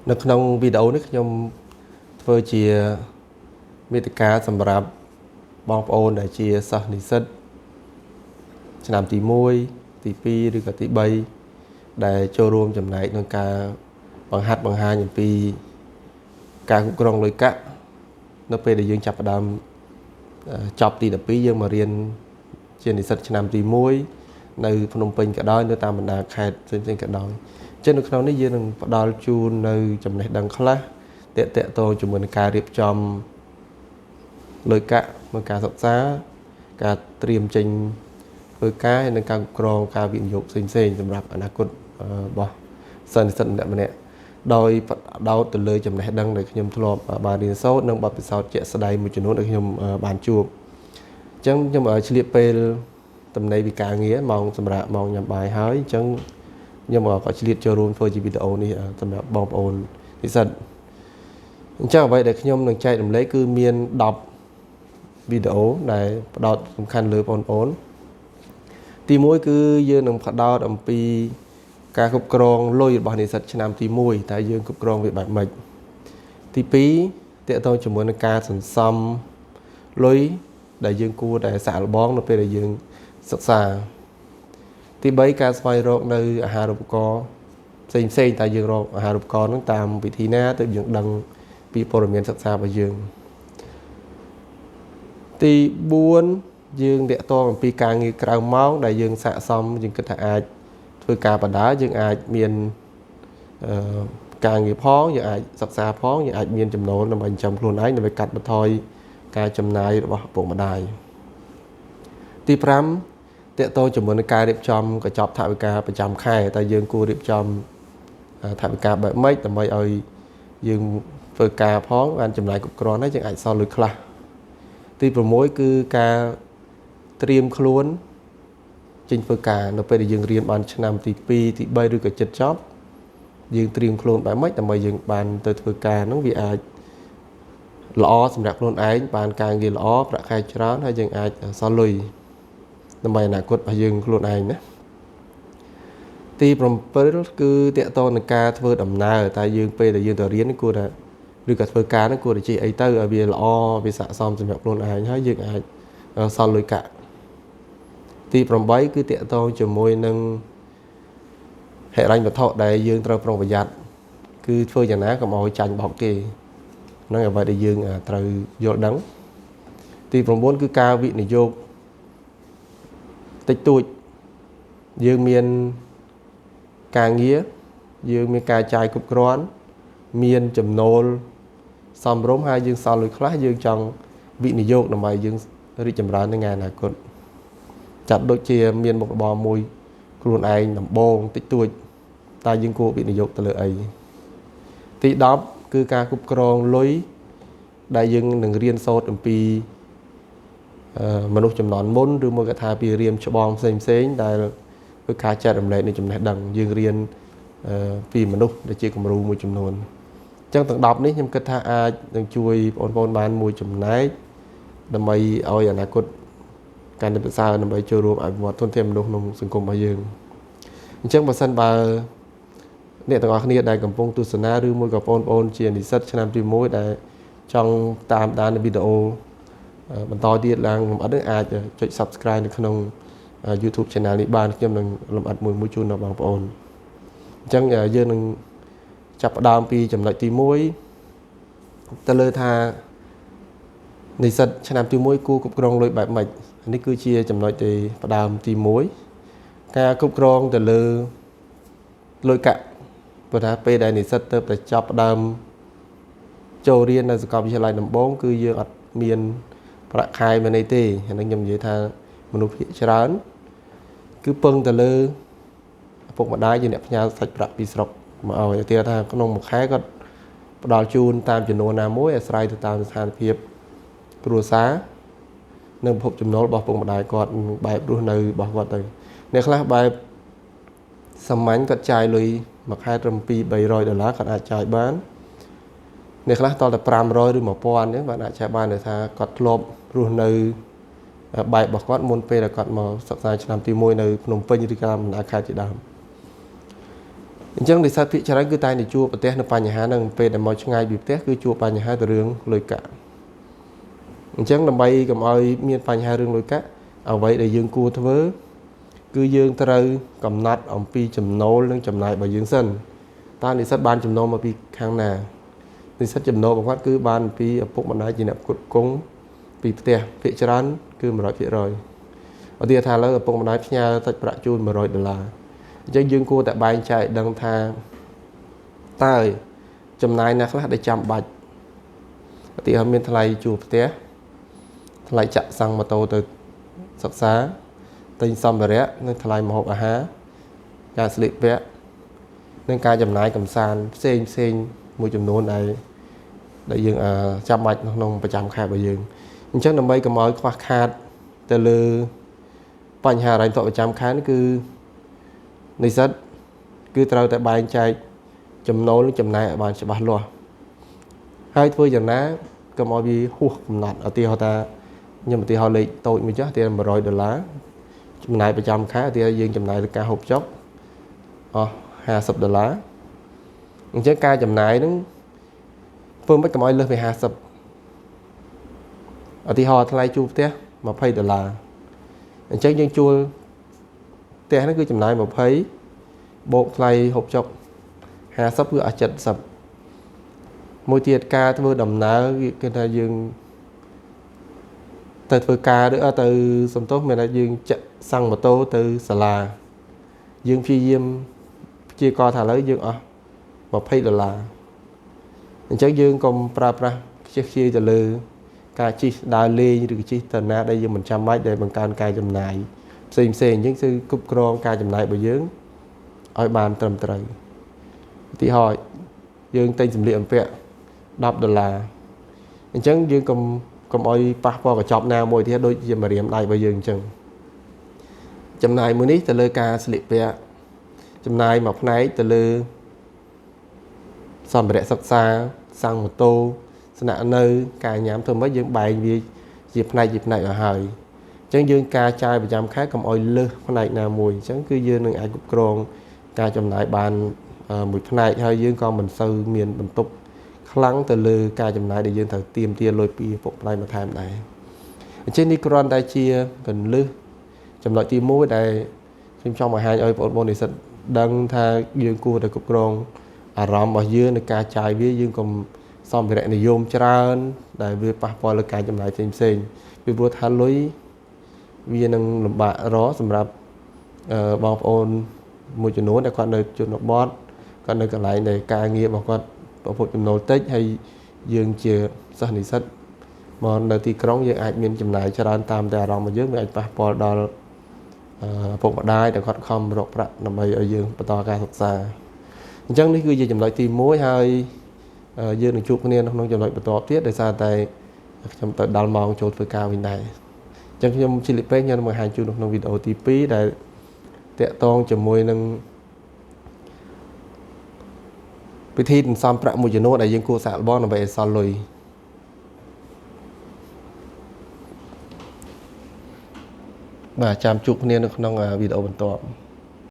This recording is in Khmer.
នៅក្នុងវីដេអូនេះខ្ញុំធ្វើជាមេតិកាសម្រាប់បងប្អូនដែលជាសិស្សនិស្សិតឆ្នាំទី1ទី2ឬក៏ទី3ដែលចូលរួមចំណែកក្នុងការបង្ហាត់បង្ហាញអំពីការគ្រប់គ្រងលុយកាក់នៅពេលដែលយើងចាប់ផ្ដើមចប់ទី12យើងមករៀនជានិស្សិតឆ្នាំទី1នៅភ្នំពេញក៏ដោយនៅតាមបណ្ដាខេត្តផ្សេងៗក៏ដោយចឹងនៅក្នុងនេះយើងនឹងផ្ដល់ជូននៅចំណេះដឹងខ្លះតាក់ទងជាមួយនឹងការរៀបចំលុយកាក់ក្នុងការសិក្សាការត្រៀមចេញធ្វើការហើយនិងការគ្រប់គ្រងការវិនិយោគផ្សេងៗសម្រាប់អនាគតរបស់សិស្សនិស្សិតម្នាក់ៗដោយដោតទៅលើចំណេះដឹងដែលខ្ញុំធ្លាប់បានរៀនសូត្រនិងបទពិសោធន៍ជាក់ស្ដែងមួយចំនួនដែលខ្ញុំបានជួបអញ្ចឹងខ្ញុំឆ្លៀតពេលតំណែងវិការងារម៉ោងសម្រាប់ម៉ោងញ៉ាំបាយហើយអញ្ចឹងខ្ញុំក៏ឆ្លៀតចូលរួមធ្វើជាវីដេអូនេះសម្រាប់បងប្អូននិស្សិតអញ្ចឹងអ្វីដែលខ្ញុំនឹងចែករំលែកគឺមាន10វីដេអូដែលផ្ដោតសំខាន់លើបងប្អូនទី1គឺយើងនឹងផ្ដោតអំពីការគ្រប់គ្រងលុយរបស់និស្សិតឆ្នាំទី1តើយើងគ្រប់គ្រងវាបែបម៉េចទី2តកតងជាមួយនឹងការសន្សំលុយដែលយើងគួរតែសាកល្បងនៅពេលដែលយើងសិក្សាទី3ការស្វែងរកនៅអាហារូបករណ៍ផ្សេងតើយើងរកអាហារូបករណ៍ហ្នឹងតាមវិធីណាទើបយើងដឹងពីព័ត៌មានសិក្សារបស់យើងទី4យើងតាក់ទងអំពីការងារក្រៅម៉ោងដែលយើងសាកសមយើងគិតថាអាចធ្វើការបដាយើងអាចមានការងារផងយើងអាចសិក្សាផងយើងអាចមានចំណូលដើម្បីចិញ្ចឹមខ្លួនឯងដើម្បីកាត់បន្ថយការចំណាយរបស់ឪពុកម្ដាយទី5តាក់ទងជាមួយនឹងការរៀបចំកញ្ចប់ថវិកាប្រចាំខែតើយើងគួររៀបចំថវិកាបែបម៉េចដើម្បីឲ្យយើងធ្វើការផងបានចំណាយគ្រប់គ្រាន់ហើយយើងអាចសល់លុយខ្លះទី6គឺការត្រៀមខ្លួនចេញធ្វើការនៅពេលដែលយើងរៀនបានឆ្នាំទី2ទី3ឬក៏ជិតចប់យើងត្រៀមខ្លួនបែបម៉េចដើម្បីយើងបានទៅធ្វើការហ្នឹងវាអាចល្អសម្រាប់ខ្លួនឯងបានការងារល្អប្រាក់ខែច្រើនហើយយើងអាចសល់លុយដើម្បីអនាគតរបស់យើងខ្លួនឯងណាទី7គឺតាក់ទងនឹងការធ្វើដំណើរតែយើងពេលដែលយើងទៅរៀនគួរតែឬក៏ធ្វើការហ្នឹងគួរតែជិះអីទៅឲ្យវាល្អវាស័ក្តិសមសម្រាប់ខ្លួនឯងហើយយើងអាចសល់លុយកាក់ទី8គឺតាក់ទងជាមួយនឹងហិរញ្ញវត្ថុដែលយើងត្រូវប្រុងប្រយ័ត្នគឺធ្វើយ៉ាងណាកុំឲ្យចាញ់បោកគេហ្នឹងអ្វីដែលយើងត្រូវយល់ដឹងទី9គឺការវិនិយោគតិចតួចយើងមានការងារយើងមានការចាយគ្រប់គ្រាន់មានចំណូលសមរម្យហើយយើងសល់លុយខ្លះយើងចង់វិនិយោគដើម្បីយើងរីកចម្រើននៅថ្ងៃអនាគតចាត់ដូចជាមានមុខរបរមួយខ្លួនឯងដំបូងតិចតួចតើយើងគួរវិនិយោគទៅលើអីទី10គឺការគ្រប់គ្រងលុយដែលយើងនឹងរៀនសូត្រអំពីមនុស្សចំនួនមុនឬមួយក៏ថាពីរៀនច្បងផ្សេងដែលគឺការចែករំលែកនៃចំណេះដឹងយើងរៀនពីមនុស្សដែលជាគំរូមួយចំនួនអញ្ចឹងទាំង10នេះខ្ញុំគិតថាអាចនឹងជួយបងប្អូនបានមួយចំណែកដើម្បីឲ្យអនាគតការប្រសើរដើម្បីចូលរួមអភិវឌ្ឍធនធានមនុស្សក្នុងសង្គមរបស់យើងអញ្ចឹងបើសិនបើអ្នកទាំងអស់គ្នាដែលកំពុងទស្សនាឬមួយក៏បងប្អូនជានិស្សិតឆ្នាំទី1ដែលចង់តាមដានវីដេអូបន្តទៀតឡើងលម្អិតនឹងអាចចុច Subscribe នៅក្នុង YouTube Channel នេះបានខ្ញុំនឹងលម្អិតមួយជូនដល់បងប្អូនអញ្ចឹងយើងនឹងចាប់ផ្ដើមពីចំណុចទី1ទៅលើថានិស្សិតឆ្នាំទី1គួរគ្រប់គ្រងលុយបែបម៉េចនេះគឺជាចំណុចទីផ្ដើមទី1ការគ្រប់គ្រងទៅលើលុយកាក់ព្រោះថាពេលដែលនិស្សិតទៅតែចាប់ផ្ដើមចូលរៀននៅសាកលវិទ្យាល័យដំបូងគឺយើងអត់មានប្រាក់ខែមានអីទេអានេះខ្ញុំនិយាយថាមនុស្សភាគច្រើនគឺពឹងទៅលើឪពុកម្ដាយជាអ្នកផ្ញើសាច់ប្រាក់ពីស្រុកមកឲ្យទៀតថាក្នុងមួយខែគាត់ផ្ដល់ជូនតាមចំនួនណាមួយអាស្រ័យទៅតាមស្ថានភាពគ្រួសារនិងប្រភពចំណូលរបស់ឪពុកម្ដាយគាត់បែបរស់នៅរបស់គាត់ទៅអ្នកខ្លះបែបសាមញ្ញគាត់ចាយលុយមួយខែត្រឹម$200-300គាត់អាចចាយបានអ្នកខ្លះតតែ500ឬ1000អញ្ចឹងគាត់អាចចាយបានដោយថាគាត់ធ្លាប់រស់នៅបែបរបស់គាត់មុនពេលដែលគាត់មកសិក្សាឆ្នាំទី1នៅភ្នំពេញឬក៏បណ្ដាខេត្តជាដើមអ អញ្ចឹងនិស្សិតភាគច្រើនគឺតែតែជួបប្រទះនៅបញ្ហាហ្នឹងពេលដែលមកឆ្ងាយពីផ្ទះគឺជួបបញ្ហាទៅរឿងលុយកាក់អញ្ចឹងដើម្បីកុំឲ្យមានបញ្ហារឿងលុយកាក់អ្វីដែលយើងគួរធ្វើគឺយើងត្រូវកំណត់អំពីចំណូលនិងចំណាយរបស់យើងសិនតើនិស្សិតបានចំណូលមកពីខាងណានិស្សិតចំណូលរបស់គាត់គឺបានពីឪពុកម្ដាយជាអ្នកផ្គត់ផ្គង់ពីផ្ទះភាគច្រើនគឺ 100% ឧទាហរណ៍ថាឥឡូវឪពុកម្ដាយផ្ញើសាច់ប្រាក់ជូន$100អញ្ចឹងយើងគួរតែបែងចែកដឹងថាតើចំណាយណាខ្លះដែលចាំបាច់ឧទាហរណ៍មានថ្លៃជួលផ្ទះថ្លៃចាក់សាំងម៉ូតូទៅសិក្សាទិញសម្ភារៈនិងថ្លៃម្ហូបអាហារការស្លៀកពាក់និងការចំណាយកំសាន្តផ្សេងមួយចំនួនដែលយើងចាំបាច់ក្នុងប្រចាំខែរបស់យើងអញ្ចឹងដើម្បីកុំឲ្យខ្វះខាតទៅលើបញ្ហារ៉ៃតប្រចាំខែនេះគឺនិស្សិតគឺត្រូវតែបែងចែកចំណូលនិងចំណាយឲ្យបានច្បាស់លាស់ហើយធ្វើយ៉ាងណាកុំឲ្យវាហួសកំណត់ឧទាហរណ៍ថាខ្ញុំឧទាហរណ៍លេខតូចមួយចុះទី$100ចំណាយប្រចាំខែឧទាហរណ៍យើងចំណាយលើការហូបចុកអស់$50អញ្ចឹងការចំណាយហ្នឹងធ្វើមិនកុំឲ្យលើសពី50ឧទាហរណ៍ថ្លៃជួលផ្ទះ$20អញ្ចឹងយើងជួលផ្ទះហ្នឹងគឺចំណាយ20បូកថ្លៃហូបចុក50គឺអស់70មួយទៀតការធ្វើដំណើរគឺថាយើងទៅធ្វើការឬទៅសំទោសមានថាយើងចាក់សាំងម៉ូតូទៅសាលាយើងព្យាយាមព្យាករថាឥឡូវយើងអស់$20អញ្ចឹងយើងកុំប្រើប្រាស់ខ្ជិះខ្ជាយទៅលើការជិះដើរលេងឬក៏ជិះទៅណាដែលយើងមិនចាំបាច់ដែលបង្កើនការចំណាយផ្សេងអញ្ចឹងគឺគ្រប់គ្រងការចំណាយរបស់យើងឲ្យបានត្រឹមត្រូវឧទាហរណ៍យើងទិញសម្លៀកបំពាក់$10អញ្ចឹងយើងកុំឲ្យប៉ះពាល់កញ្ចប់ណាមួយទៀតដូចជាម្រាមដៃរបស់យើងអញ្ចឹងចំណាយមួយនេះទៅលើការស្លៀកពាក់ចំណាយមួយផ្នែកទៅលើសម្ភារៈសិក្សាសាំងម៉ូតូស្នាក់នៅការញ៉ាំធ្វើម៉េចយើងបែងវាជាផ្នែកឲ្យហើយអញ្ចឹងយើងការចាយប្រចាំខែកុំឲ្យលើសផ្នែកណាមួយអញ្ចឹងគឺយើងនឹងអាចគ្រប់គ្រងការចំណាយបានមួយផ្នែកហើយយើងក៏មិនសូវមានបន្ទុកខ្លាំងទៅលើការចំណាយដែលយើងត្រូវទាមទារលុយពីឪពុកម្ដាយបន្ថែមដែរអញ្ចឹងនេះគ្រាន់តែជាកន្លឹះចំណុចទី1ដែលខ្ញុំចង់បង្ហាញឲ្យបងប្អូននិស្សិតដឹងថាយើងគួរតែគ្រប់គ្រងអារម្មណ៍របស់យើងในការចាយវាយើងកុំសម្ភារៈនិយមច្រើនដែលវាប៉ះពាល់លើការចំណាយផ្សេងពីព្រោះថាលុយវានឹងលំបាករកសម្រាប់បងប្អូនមួយចំនួនដែលគាត់នៅជនបទគាត់នៅកន្លែងដែលការងាររបស់គាត់ប្រភពចំណូលតិចហើយយើងជាសិស្សនិស្សិតមកនៅទីក្រុងយើងអាចមានចំណាយច្រើនតាមតែអារម្មណ៍របស់យើងវាអាចប៉ះពាល់ដល់ឪពុកម្ដាយដែលគាត់ខំរកប្រាក់ដើម្បីឲ្យយើងបន្តការសិក្សាអញ្ចឹងនេះគឺជាចំណុចទី1ហើយយើងនឹងជួបគ្នាក្នុងចំណុចបន្តទៀតដោយសារតែខ្ញុំទៅដល់ម៉ោងចូលធ្វើការវិញដែរអញ្ចឹងខ្ញុំជាលីពេញខ្ញុំនឹងបង្ហាញជូននៅក្នុងវីដេអូទី2ដែលតាក់ទងជាមួយនឹងពិធីសន្សំប្រាក់មួយចំនួនដែលយើងគួរសាកល្បងដើម្បីឲ្យសល់លុយបាទចាំជួបគ្នានៅក្នុងវីដេអូបន្ទាប់